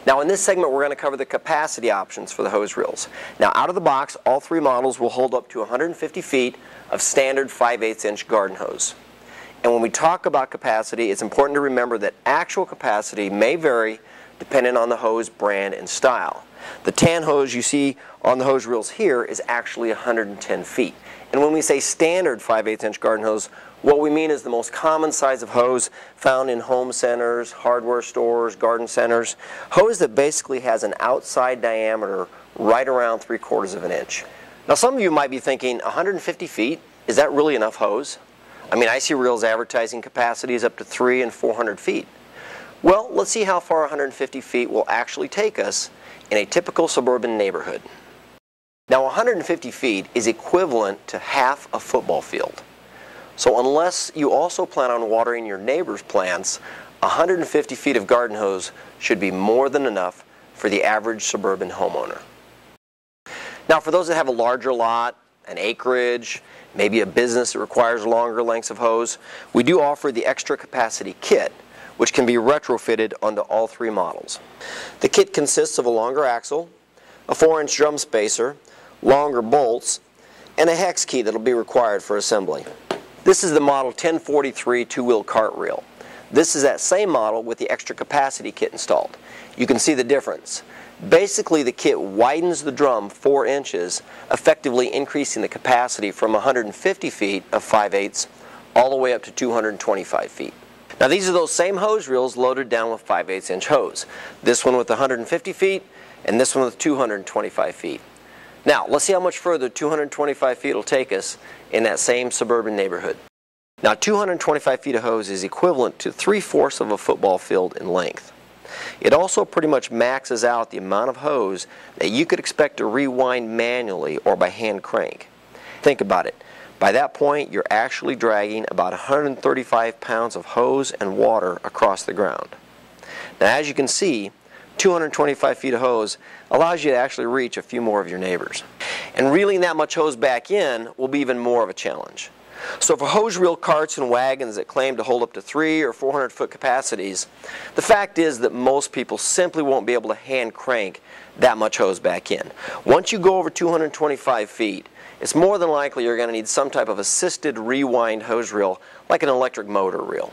Now in this segment we're going to cover the capacity options for the hose reels. Now out of the box, all three models will hold up to 150 feet of standard 5/8 inch garden hose. And when we talk about capacity, it's important to remember that actual capacity may vary depending on the hose brand and style. The tan hose you see on the hose reels here is actually 110 feet. And when we say standard 5/8 inch garden hose, what we mean is the most common size of hose found in home centers, hardware stores, garden centers. Hose that basically has an outside diameter right around 3/4 of an inch. Now some of you might be thinking, 150 feet, is that really enough hose? I mean, I see reels advertising capacities up to 300 and 400 feet. Well, let's see how far 150 feet will actually take us in a typical suburban neighborhood. Now 150 feet is equivalent to half a football field. So unless you also plan on watering your neighbor's plants, 150 feet of garden hose should be more than enough for the average suburban homeowner. Now for those that have a larger lot, an acreage, maybe a business that requires longer lengths of hose, we do offer the extra capacity kit, which can be retrofitted onto all three models. The kit consists of a longer axle, a 4-inch drum spacer, longer bolts, and a hex key that will be required for assembly. This is the model 1043 two-wheel cart reel. This is that same model with the extra capacity kit installed. You can see the difference. Basically the kit widens the drum 4 inches, effectively increasing the capacity from 150 feet of 5/8 all the way up to 225 feet. Now these are those same hose reels loaded down with 5/8 inch hose. This one with 150 feet and this one with 225 feet. Now let's see how much further 225 feet will take us in that same suburban neighborhood. Now 225 feet of hose is equivalent to 3/4 of a football field in length. It also pretty much maxes out the amount of hose that you could expect to rewind manually or by hand crank. Think about it. By that point, you're actually dragging about 135 pounds of hose and water across the ground. Now as you can see, 225 feet of hose allows you to actually reach a few more of your neighbors. And reeling that much hose back in will be even more of a challenge. So for hose reel carts and wagons that claim to hold up to 300 or 400 foot capacities, the fact is that most people simply won't be able to hand crank that much hose back in. Once you go over 225 feet, it's more than likely you're going to need some type of assisted rewind hose reel like an electric motor reel.